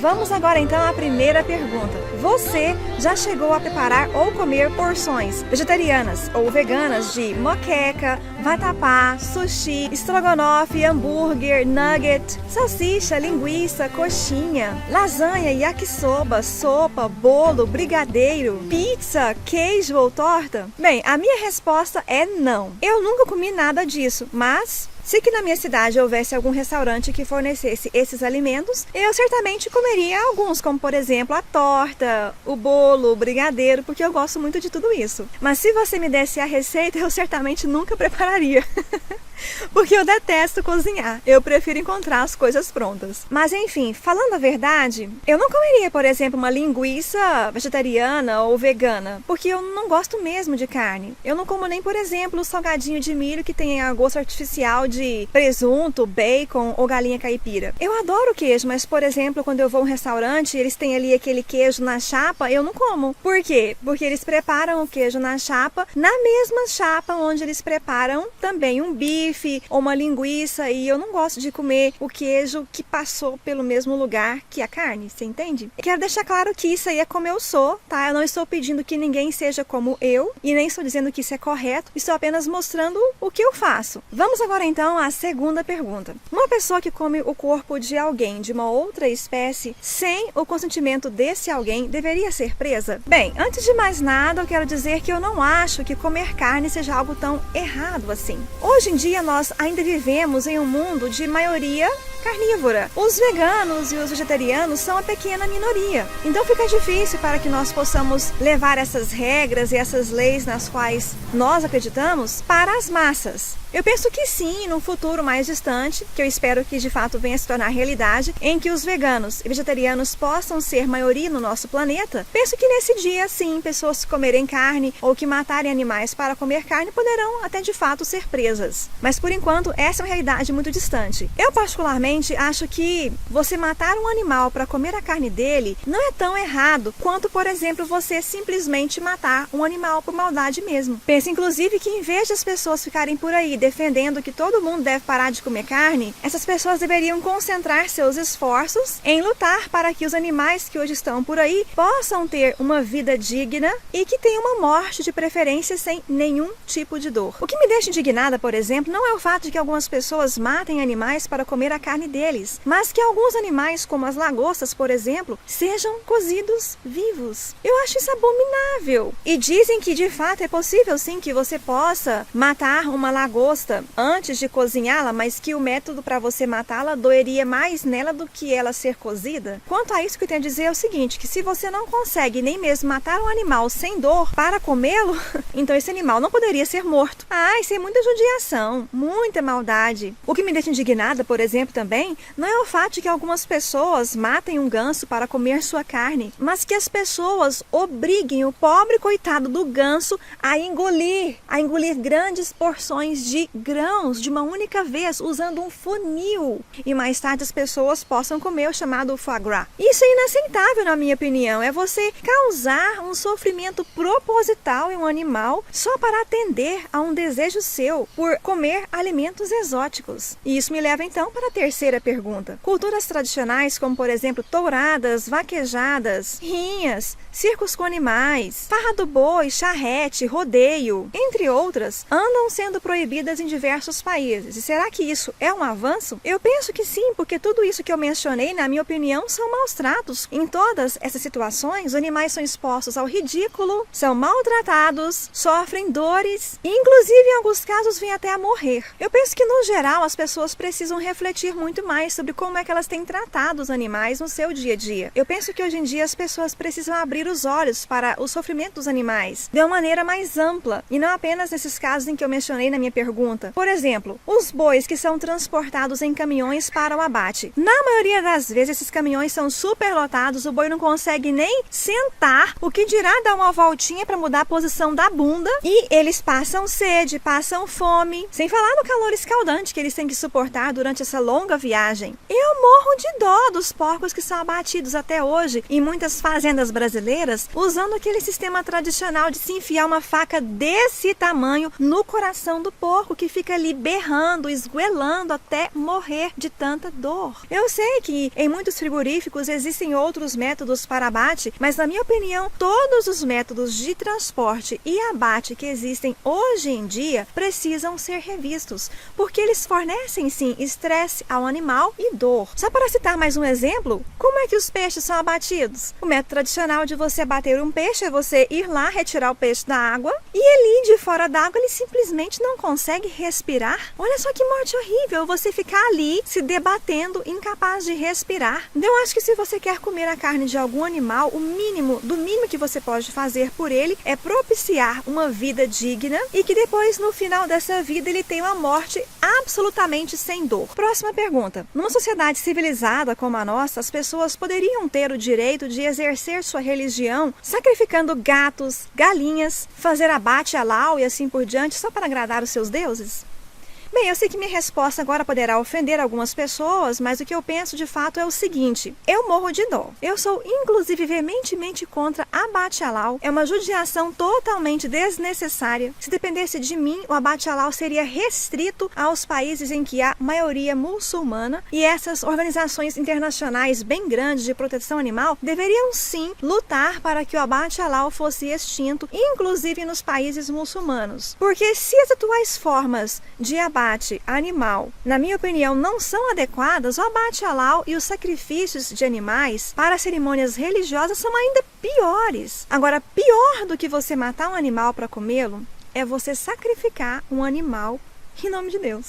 Vamos agora então à primeira pergunta. Você já chegou a preparar ou comer porções vegetarianas ou veganas de moqueca, vatapá, sushi, estrogonofe, hambúrguer, nugget, salsicha, linguiça, coxinha, lasanha, yakisoba, sopa, bolo, brigadeiro, pizza, queijo ou torta? Bem, a minha resposta é não. Eu nunca comi nada disso, mas se aqui na minha cidade houvesse algum restaurante que fornecesse esses alimentos, eu certamente comeria alguns, como por exemplo a torta, o bolo, o brigadeiro, porque eu gosto muito de tudo isso. Mas se você me desse a receita, eu certamente nunca prepararia. Porque eu detesto cozinhar, eu prefiro encontrar as coisas prontas. Mas enfim, falando a verdade, eu não comeria, por exemplo, uma linguiça vegetariana ou vegana, porque eu não gosto mesmo de carne. Eu não como nem, por exemplo, o salgadinho de milho que tem a gosto artificial de presunto, bacon ou galinha caipira. Eu adoro queijo, mas, por exemplo, quando eu vou a um restaurante e eles têm ali aquele queijo na chapa, eu não como. Por quê? Porque eles preparam o queijo na chapa, na mesma chapa onde eles preparam também um bife ou uma linguiça, e eu não gosto de comer o queijo que passou pelo mesmo lugar que a carne, você entende? Eu quero deixar claro que isso aí é como eu sou, tá? Eu não estou pedindo que ninguém seja como eu, e nem estou dizendo que isso é correto, estou apenas mostrando o que eu faço. Vamos agora então à segunda pergunta. Uma pessoa que come o corpo de alguém de uma outra espécie sem o consentimento desse alguém deveria ser presa? Bem, antes de mais nada, eu quero dizer que eu não acho que comer carne seja algo tão errado assim. Hoje em dia nós ainda vivemos em um mundo de maioria carnívora. Os veganos e os vegetarianos são a pequena minoria. Então fica difícil para que nós possamos levar essas regras e essas leis nas quais nós acreditamos para as massas. Eu penso que sim, num futuro mais distante, que eu espero que de fato venha se tornar realidade, em que os veganos e vegetarianos possam ser maioria no nosso planeta, penso que nesse dia, sim, pessoas que comerem carne ou que matarem animais para comer carne poderão até de fato ser presas. Mas por enquanto, essa é uma realidade muito distante. Eu particularmente acho que você matar um animal para comer a carne dele não é tão errado quanto, por exemplo, você simplesmente matar um animal por maldade mesmo. Penso inclusive que em vez de as pessoas ficarem por aí defendendo que todo mundo deve parar de comer carne, essas pessoas deveriam concentrar seus esforços em lutar para que os animais que hoje estão por aí possam ter uma vida digna e que tenham uma morte de preferência sem nenhum tipo de dor. O que me deixa indignada, por exemplo, não é o fato de que algumas pessoas matem animais para comer a carne deles, mas que alguns animais, como as lagostas, por exemplo, sejam cozidos vivos. Eu acho isso abominável. E dizem que de fato é possível sim que você possa matar uma lagosta antes de cozinhá-la, mas que o método para você matá-la doeria mais nela do que ela ser cozida. Quanto a isso, que eu tenho a dizer é o seguinte, que se você não consegue nem mesmo matar um animal sem dor para comê-lo, então esse animal não poderia ser morto. Ah, isso é muita judiação, muita maldade. O que me deixa indignada, por exemplo, também, não é o fato de que algumas pessoas matem um ganso para comer sua carne, mas que as pessoas obriguem o pobre coitado do ganso a engolir grandes porções de grãos de uma única vez, usando um funil, e mais tarde as pessoas possam comer o chamado foie gras. Isso é inaceitável, na minha opinião. É você causar um sofrimento proposital em um animal só para atender a um desejo seu por comer alimentos exóticos. E isso me leva então para a terceira pergunta. Culturas tradicionais, como por exemplo touradas, vaquejadas, rinhas, circos com animais, farra do boi, charrete, rodeio, entre outras, andam sendo proibidas em diversos países. E será que isso é um avanço? Eu penso que sim, porque tudo isso que eu mencionei, na minha opinião, são maus tratos. Em todas essas situações, os animais são expostos ao ridículo, são maltratados, sofrem dores e, inclusive, em alguns casos, vêm até a morrer. Eu penso que, no geral, as pessoas precisam refletir muito mais sobre como é que elas têm tratado os animais no seu dia a dia. Eu penso que, hoje em dia, as pessoas precisam abrir os olhos para o sofrimento dos animais de uma maneira mais ampla, e não apenas nesses casos em que eu mencionei na minha pergunta. Por exemplo, os bois que são transportados em caminhões para o abate. Na maioria das vezes, esses caminhões são superlotados, o boi não consegue nem sentar, o que dirá dar uma voltinha para mudar a posição da bunda, e eles passam sede, passam fome, sem falar no calor escaldante que eles têm que suportar durante essa longa viagem. Eu morro de dó dos porcos que são abatidos até hoje em muitas fazendas brasileiras, usando aquele sistema tradicional de se enfiar uma faca desse tamanho no coração do porco, que fica ali berrando berrando, esgoelando até morrer de tanta dor. Eu sei que em muitos frigoríficos existem outros métodos para abate, mas na minha opinião, todos os métodos de transporte e abate que existem hoje em dia precisam ser revistos, porque eles fornecem sim estresse ao animal e dor. Só para citar mais um exemplo, como é que os peixes são abatidos? O método tradicional de você abater um peixe é você ir lá, retirar o peixe da água e ele de fora d'água ele simplesmente não consegue respirar. Olha só que morte horrível, você ficar ali se debatendo, incapaz de respirar. Eu acho que se você quer comer a carne de algum animal, o mínimo do mínimo que você pode fazer por ele é propiciar uma vida digna e que depois, no final dessa vida, ele tenha uma morte absolutamente sem dor. Próxima pergunta. Numa sociedade civilizada como a nossa, as pessoas poderiam ter o direito de exercer sua religião sacrificando gatos, galinhas, fazer abate halal e assim por diante só para agradar os seus deuses? Bem, eu sei que minha resposta agora poderá ofender algumas pessoas, mas o que eu penso de fato é o seguinte: eu morro de dó. Eu sou inclusive veementemente contra abate halal. É uma judiação totalmente desnecessária. Se dependesse de mim, o abate halal seria restrito aos países em que há maioria muçulmana e essas organizações internacionais bem grandes de proteção animal deveriam sim lutar para que o abate halal fosse extinto, inclusive nos países muçulmanos. Porque se as atuais formas de abate animal, na minha opinião, não são adequadas, o abate halal e os sacrifícios de animais para cerimônias religiosas são ainda piores. Agora, pior do que você matar um animal para comê-lo é você sacrificar um animal em nome de Deus.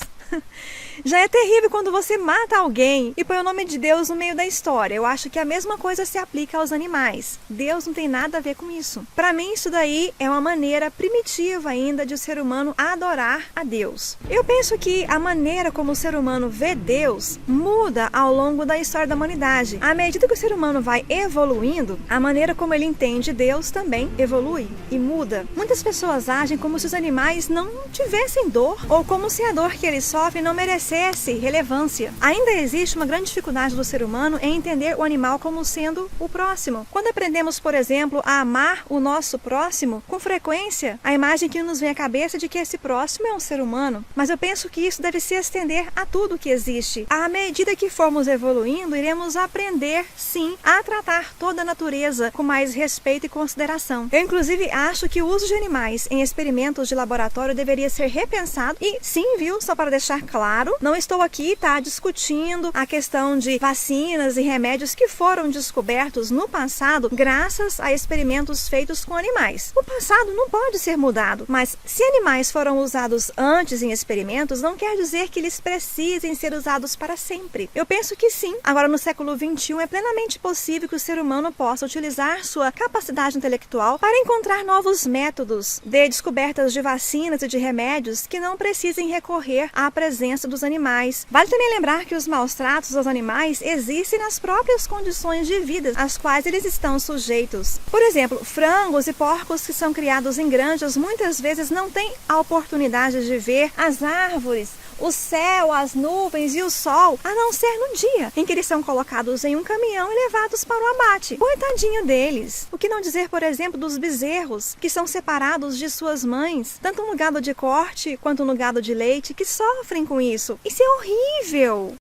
Já é terrível quando você mata alguém e põe o nome de Deus no meio da história. Eu acho que a mesma coisa se aplica aos animais. Deus não tem nada a ver com isso. Para mim, isso daí é uma maneira primitiva ainda de o ser humano adorar a Deus. Eu penso que a maneira como o ser humano vê Deus muda ao longo da história da humanidade. À medida que o ser humano vai evoluindo, a maneira como ele entende Deus também evolui e muda. Muitas pessoas agem como se os animais não tivessem dor ou como se a dor que eles sofrem não merecesse relevância. Ainda existe uma grande dificuldade do ser humano em entender o animal como sendo o próximo. Quando aprendemos, por exemplo, a amar o nosso próximo, com frequência, a imagem que nos vem à cabeça é de que esse próximo é um ser humano. Mas eu penso que isso deve se estender a tudo que existe. À medida que formos evoluindo, iremos aprender, sim, a tratar toda a natureza com mais respeito e consideração. Eu, inclusive, acho que o uso de animais em experimentos de laboratório deveria ser repensado e, sim, viu, só para deixar claro, não estou aqui, discutindo a questão de vacinas e remédios que foram descobertos no passado graças a experimentos feitos com animais. O passado não pode ser mudado, mas se animais foram usados antes em experimentos, não quer dizer que eles precisem ser usados para sempre. Eu penso que sim. Agora, no século XXI, é plenamente possível que o ser humano possa utilizar sua capacidade intelectual para encontrar novos métodos de descobertas de vacinas e de remédios que não precisem recorrer à presença dos animais. Vale também lembrar que os maus tratos aos animais existem nas próprias condições de vida às quais eles estão sujeitos. Por exemplo, frangos e porcos que são criados em granjas muitas vezes não têm a oportunidade de ver as árvores, o céu, as nuvens e o sol, a não ser no dia em que eles são colocados em um caminhão e levados para o abate. Coitadinho deles! O que não dizer, por exemplo, dos bezerros, que são separados de suas mães, tanto no gado de corte quanto no gado de leite, que sofrem com isso. Isso é horrível!